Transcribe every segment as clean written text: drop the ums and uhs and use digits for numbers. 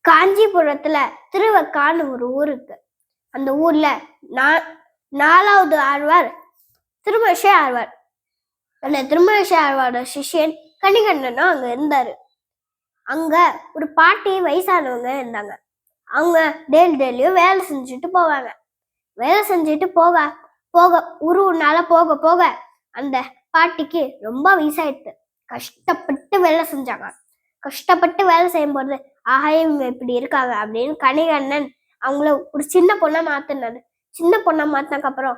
காஞ்சிபுரத்துல திருவக்கான்னு ஒரு ஊர் இருக்கு. அந்த ஊர்ல நாலாவது ஆழ்வார் திருமழிசை ஆழ்வார். அந்த திருமழிசை ஆழ்வாரோட சிஷ்யன் கணிகண்ணனும் அங்க இருந்தாரு. அங்க ஒரு பாட்டி வயசானவங்க இருந்தாங்க. அவங்க டெய்லியும் வேலை செஞ்சுட்டு போவாங்க. வேலை செஞ்சுட்டு போக போக நாள போக போக அந்த பாட்டிக்கு ரொம்ப வயசாயிடுது. கஷ்டப்பட்டு வேலை செஞ்சாங்க. கஷ்டப்பட்டு வேலை செய்யும் போது ஆஹா இவங்க இப்படி இருக்காங்க அப்படின்னு கணிகண்ணன் அவங்கள ஒரு சின்ன பொண்ணா மாத்தினாரு. சின்ன பொண்ணா மாத்தினதுக்கு அப்புறம்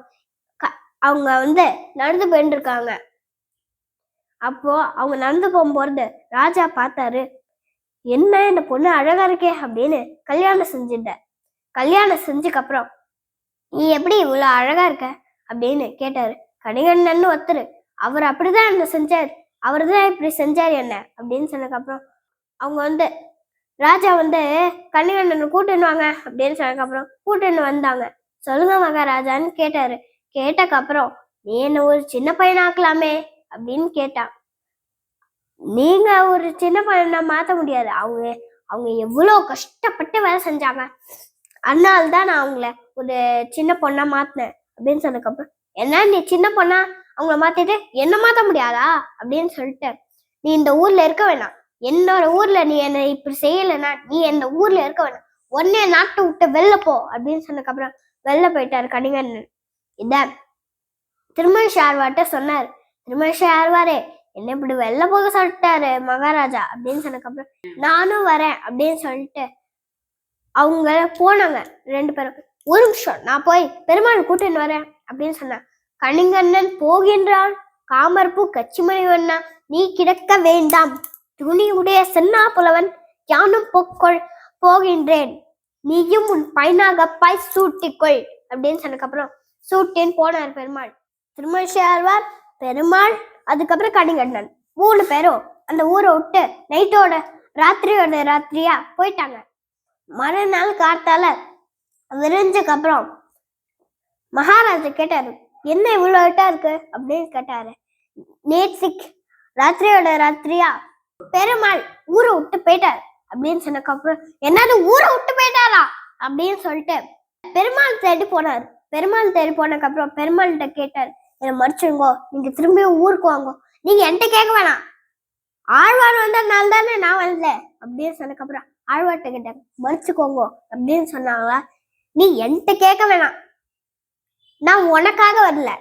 அவங்க நடந்து போயிட்டு இருக்காங்க. அப்போ அவங்க நடந்து போகும்போது ராஜா பார்த்தாரு. என்ன இந்த பொண்ணு அழகா இருக்கே அப்படின்னு கல்யாணம் செஞ்சுட்ட. கல்யாணம் செஞ்சுக்கு அப்புறம் நீ எப்படி இவ்வளவு அழகா இருக்க அப்படின்னு கேட்டாரு. கணிகண்ணன் ஒருத்தரு அவர் அப்படிதான் என்ன செஞ்சார், அவரு தான் இப்படி செஞ்சாரு என்ன அப்படின்னு சொன்னதுக்கு அப்புறம் அவங்க ராஜா கணிகண்ணனை கூட்டுன்னு வாங்க அப்படின்னு சொன்னதுக்கு அப்புறம் கூட்டுன்னு வந்தாங்க. சொல்லுங்க மகாராஜான்னு கேட்டாரு. கேட்டக்கு அப்புறம் நீ என்ன ஒரு சின்ன பையனாக்கலாமே அப்படின்னு கேட்டான். நீங்க ஒரு சின்ன பையனை மாத்த முடியாது. அவங்க எவ்வளவு கஷ்டப்பட்டு வேலை செஞ்சாங்க, அதனால்தான் நான் அவங்கள ஒரு சின்ன பொண்ணா மாத்தினேன் அப்படின்னு சொன்னதுக்கு அப்புறம் என்ன நீ சின்ன பொண்ணா அவங்கள மாத்திட்டு என்ன மாத்த முடியாதா அப்படின்னு சொல்லிட்டு நீ இந்த ஊர்ல இருக்க வேணாம். என்னோட ஊர்ல நீ என்ன இப்படி செய்யலைன்னா நீ இந்த ஊர்ல இருக்க வேணாம். உடனே நாட்டை விட்டு வெளில போ அப்படின்னு சொன்னதுக்கு அப்புறம் வெளில போயிட்டாரு கணிகண்ணன். இத திருமழிசை ஆழ்வார்ட்ட சொன்னாரு. திருமழிசை ஆழ்வாரே என்ன இப்படி வெளில போக சொல்லிட்டாரு மகாராஜா அப்படின்னு சொன்னதுக்கு அப்புறம் நானும் வரேன் அப்படின்னு சொல்லிட்டு அவங்க போனாங்க. 2 பேரும் ஒரு நிமிஷம் நான் போய் பெருமாள் கூட்டின்னு வரேன் அப்படின்னு சொன்னான். கணிகண்ணன் போகின்றான். காமர்பூ கச்சிமணி வண்ணா நீ கிடக்க வேண்டாம், துணி உடைய சென்னா புலவன் யானும் போகின்றேன், நீயும் உன் பைனாகப்பாய் சூட்டிக்கொள் அப்படின்னு சொன்னதுக்கு அப்புறம் சூட்டின்னு போனார் பெருமாள். திருமழிசை ஆழ்வார், பெருமாள், அதுக்கப்புறம் கணிகண்ணன் 3 பேரும் அந்த ஊரை விட்டு ராத்திரியோட ராத்திரியா போயிட்டாங்க. மறுநாள் காத்தால விரிஞ்சதுக்கு அப்புறம் மகாராஜா கேட்டாரு, என்ன இவ்வளவு விட்டா இருக்கு அப்படின்னு கேட்டாரு. நேற்றுக்கு ராத்திரியோட ராத்திரியா பெருமாள் ஊரை விட்டு போயிட்டாரு அப்படின்னு சொன்னதுக்கு அப்புறம் என்னது ஊரை விட்டு போயிட்டாரா அப்படின்னு சொல்லிட்டு பெருமாள் தேடி போனாரு. பெருமாள் தேடி போனதுக்கு அப்புறம் பெருமாள்கிட்ட கேட்டாரு, என்னை மறைச்சுங்கோ, நீங்க திரும்பியும் ஊருக்கு வாங்கோ, நீங்க என்கிட்ட கேட்க வேணாம், ஆழ்வார் வந்ததுனால தானே நான் வரல அப்படின்னு சொன்னதுக்கு அப்புறம் ஆழ்வார்கிட்ட கேட்டாங்க, மறைச்சுக்கோங்க அப்படின்னு சொன்னாங்களா. நீ என்கிட்ட கேட்க வேணாம், நான் உனக்காக வரல,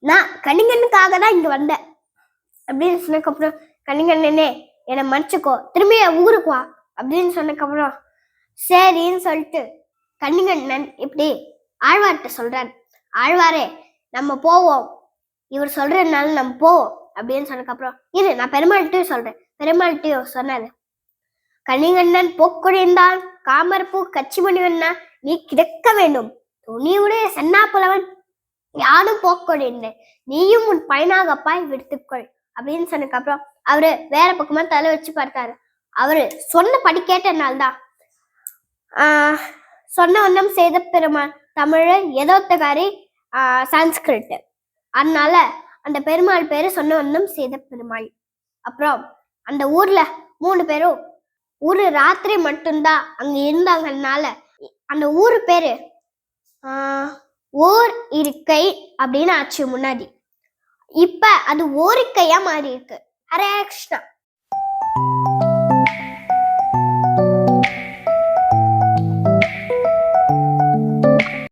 நான் கணிகண்ணுக்காக தான் இங்க வந்தேன் அப்படின்னு சொன்னதுக்கு அப்புறம் கணிகண்ணனே என்னை மறைச்சுக்கோ, திரும்பி ஊருக்கு வா அப்படின்னு சொன்னதுக்கு அப்புறம் சரின்னு சொல்லிட்டு கணிகண்ணன் இப்படி ஆழ்வார்கிட்ட சொல்றாரு. ஆழ்வாரே நம்ம போவோம், இவர் சொல்றதுனால நம்ம போவோம் அப்படின்னு சொன்னதுக்கு அப்புறம் இரு நான் பெருமாள்கிட்டையும் சொல்றேன். பெருமாள்கிட்டையும் சொன்னாரு. கணிகண்ணன் போக்குழிந்தான். காமர்பூ கச்சிமணி வண்ணா நீ கிடக்க வேண்டும், துணியுடைய சென்னா புலவன் யாரும் போக்கொழிந்தேன், நீயும் உன் பைனாகப்பாய் விடுத்துக்கொள் அப்படின்னு சொன்னதுக்கு அப்புறம் அவரு வேற பக்கமா தலை வச்சு பார்த்தாரு. அவரு சொன்னபடி கேட்டனால்தான் சொன்ன ஒன்றும் செய்த பெருமாள் தமிழ் எதோத்தகாரி சான்ஸ்கிரிட், அதனால அந்த பெருமாள் பேரு சொன்ன ஒன்றும் செய்த பெருமாள். அப்புறம் அந்த ஊர்ல 3 பேரும் ஒரு ராத்திரி மட்டும்தான் அங்க இருந்தாங்கனால அந்த ஊரு பேரு ஓர் இருக்கை அப்படின்னு ஆச்சு முன்னாடி. இப்ப அது ஓரிக்கையா மாறி இருக்கு. ஹரே கிருஷ்ணா.